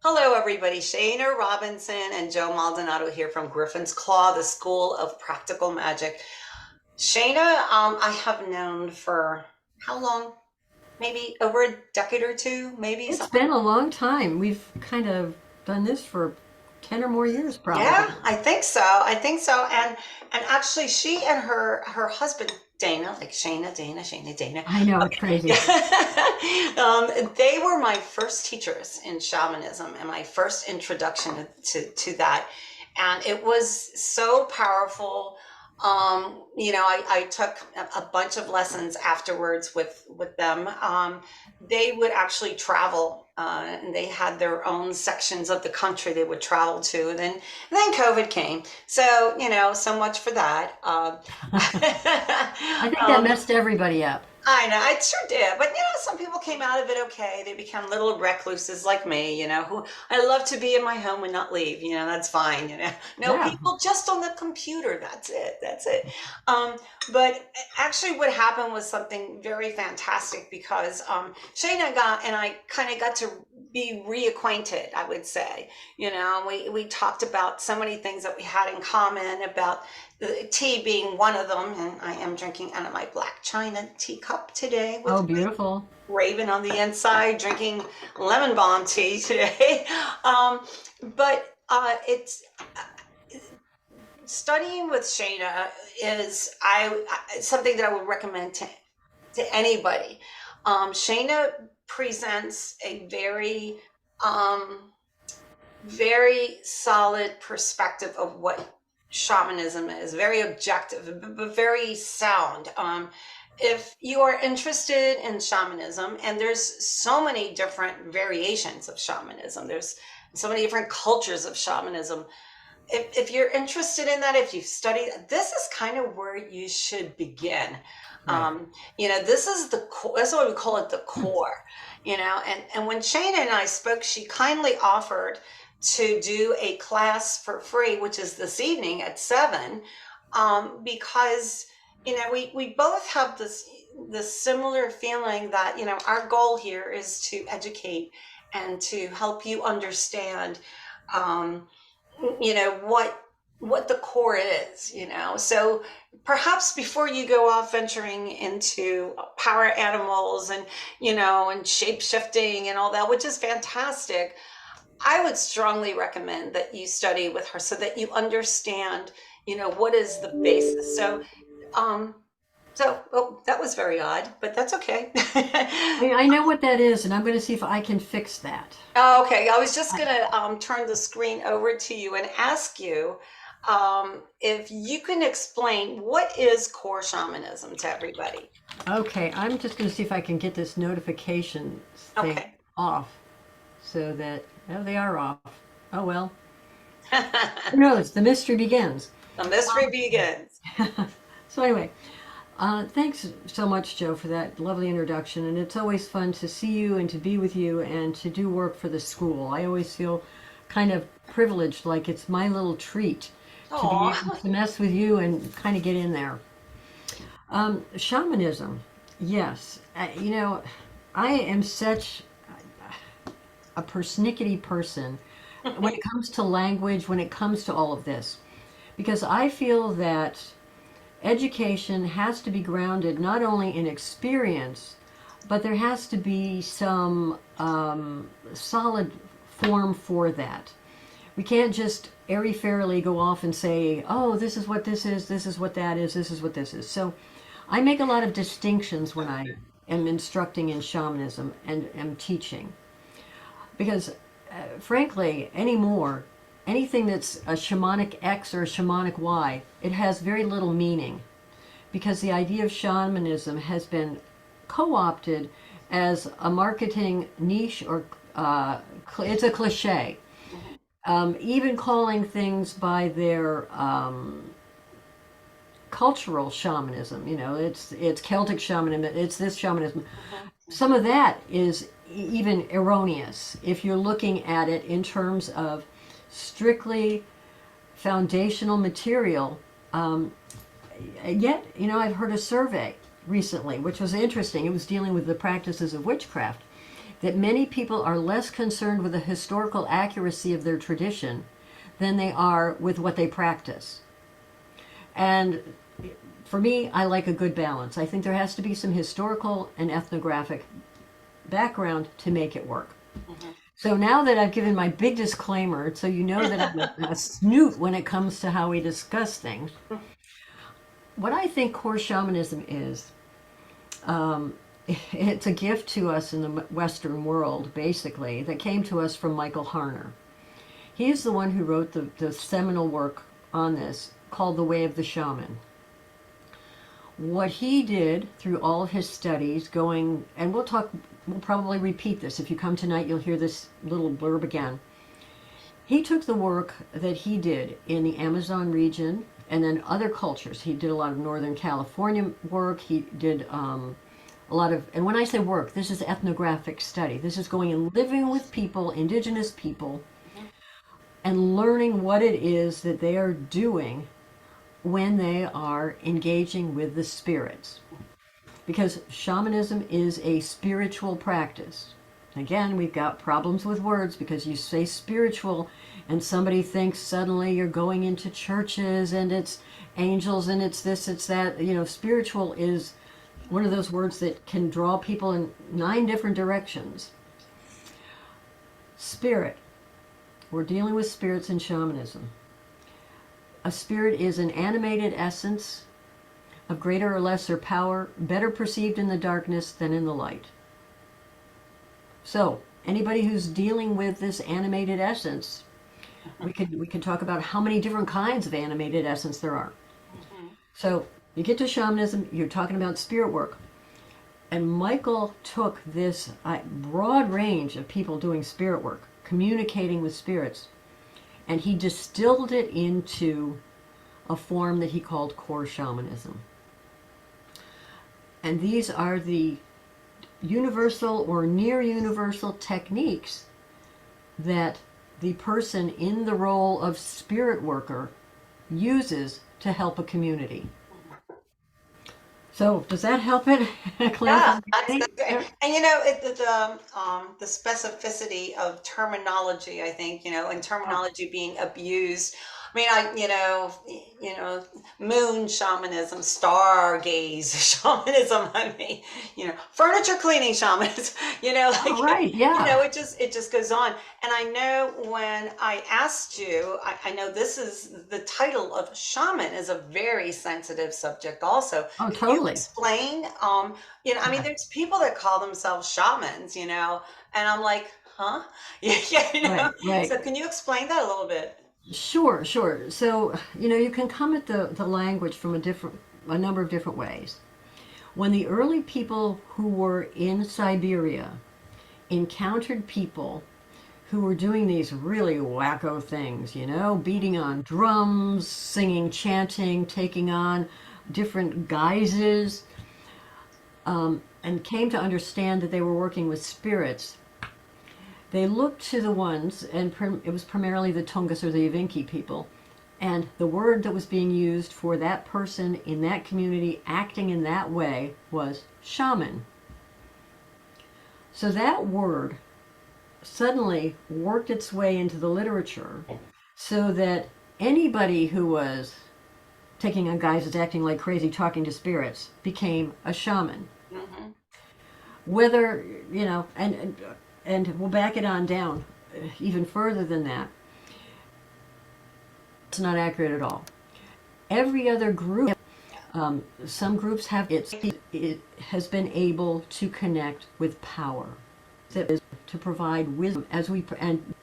Hello, everybody. Shana Robinson and Joe Maldonado here from Griffin's Claw, the School of Practical Magic. Shana, I have known for how long? Maybe over a decade or two, maybe It's something. been a long time. We've kind of done this for 10 or more years, Yeah, probably. I think so. I think so. And actually, she and her husband Dana, like Shana, Dana, Shana, Dana. I know, it's Okay, crazy. yeah. They were my first teachers in shamanism and my first introduction to that, and it was so powerful. I took a bunch of lessons afterwards with them. They would actually travel, and they had their own sections of the country they would travel to. And then COVID came, so so much for that. I think that um, messed everybody up. I know, it sure did. But some people came out of it okay. They become little recluses like me, who I love to be in my home and not leave, that's fine. No Yeah. people just on the computer. That's it. That's it. But actually what happened was something very fantastic because Shane and I kind of got to be reacquainted, I would say. We talked about so many things that we had in common about the tea being one of them, and I am drinking out of my black china teacup today Oh, with beautiful. raven on the inside, drinking lemon balm tea today. But it's studying with Shana is something that I would recommend to anybody. Shana presents a um, very solid perspective of what shamanism is, very objective, but very sound. If you are interested in shamanism, and there's so many different variations of shamanism, there's so many different cultures of shamanism. If you're interested in that, if you've studied, this is kind of where you should begin. Right. This is the core, that's why we call it the core, and when Shana and I spoke, she kindly offered to do a class for free, which is this evening at 7, because we both have this similar feeling that our goal here is to educate and to help you understand um, what the core is. So perhaps before you go off venturing into power animals and shape shifting and all that, which is fantastic, I would strongly recommend that you study with her so that you understand, what is the basis. Um, oh, that was very odd, but that's okay. I know what that is, and I'm going to see if I can fix that. Oh, okay. I was just gonna turn the screen over to you and ask you if you can explain what is core shamanism to everybody. Okay, I'm just going to see if I can get this notification thing Okay. off so that, oh, they are off. Oh, well. Who knows? The mystery begins. The mystery begins. So, anyway, thanks so much, Joe, for that lovely introduction. And it's always fun to see you and to be with you and to do work for the school. I always feel kind of privileged, like it's my little treat to be able Oh, to mess with you and kind of get in there. Shamanism, yes. I am such a persnickety person when it comes to language, when it comes to all of this, because I feel that education has to be grounded not only in experience, but there has to be some solid form for that. We can't just airy fairly go off and say, oh, this is what this is what that is, this is what this is. So I make a lot of distinctions when I am instructing in shamanism and am teaching. Because, frankly, anymore, anything that's a shamanic X or a shamanic Y, it has very little meaning. Because the idea of shamanism has been co opted as a marketing niche or it's a cliche. Even calling things by their cultural shamanism, it's Celtic shamanism, it's this shamanism. mhm. Some of that is even erroneous if you're looking at it in terms of strictly foundational material. Um, Yet, I've heard a survey recently, which was interesting. It was dealing with the practices of witchcraft. that many people are less concerned with the historical accuracy of their tradition than they are with what they practice. And for me, I like a good balance. I think there has to be some historical and ethnographic background to make it work. Mhm. So now that I've given my big disclaimer, so you know that I'm a snoot when it comes to how we discuss things, what I think core shamanism is, um, it's a gift to us in the Western world, basically, that came to us from Michael Harner. He's the one who wrote the seminal work on this called The Way of the Shaman. What he did through all of his studies, going, and we'll probably repeat this. If you come tonight, you'll hear this little blurb again. He took the work that he did in the Amazon region and then other cultures. He did a lot of Northern California work. He did a lot of, and when I say work, this is ethnographic study. This is going and living with people, indigenous people, Mhm. and learning what it is that they are doing when they are engaging with the spirits. Because shamanism is a spiritual practice. Again, we've got problems with words because you say spiritual and somebody thinks suddenly you're going into churches and it's angels and it's this, it's that. You know, spiritual is one of those words that can draw people in 9 different directions. Spirit. We're dealing with spirits in shamanism. A spirit is an animated essence of greater or lesser power, better perceived in the darkness than in the light. So, anybody who's dealing with this animated essence, we could talk about how many different kinds of animated essence there are. Mhm. So, you get to shamanism, you're talking about spirit work. And Michael took this broad range of people doing spirit work, communicating with spirits, and he distilled it into a form that he called core shamanism. And these are the universal or near universal techniques that the person in the role of spirit worker uses to help a community. So, does that help it Yeah, clarify that's anything great. there? And the specificity of terminology, I think, and Oh, terminology being abused. I mean, moon shamanism, stargaze shamanism. I mean, furniture cleaning shamanism. oh, right, yeah. It just goes on. And I know when I asked you, I know this is the title of shaman is a very sensitive subject. Also, Oh, can you totally. explain? I mean, there's people that call themselves shamans, and I'm like, huh? Yeah, yeah, Right, right. So can you explain that a little bit? Sure, sure. So, you can come at the language from a number of different ways. When the early people who were in Siberia encountered people who were doing these really wacko things, beating on drums, singing, chanting, taking on different guises, and came to understand that they were working with spirits, they looked to the ones, and it was primarily the Tungus or the Evenki people, and the word that was being used for that person in that community acting in that way was shaman. So that word suddenly worked its way into the literature so that anybody who was taking on guises, acting like crazy, talking to spirits, became a shaman. Hmm. Whether, and we'll back it on down even further than that. It's not accurate at all. Every other group, some groups have it has been able to connect with power, that is to provide wisdom as we and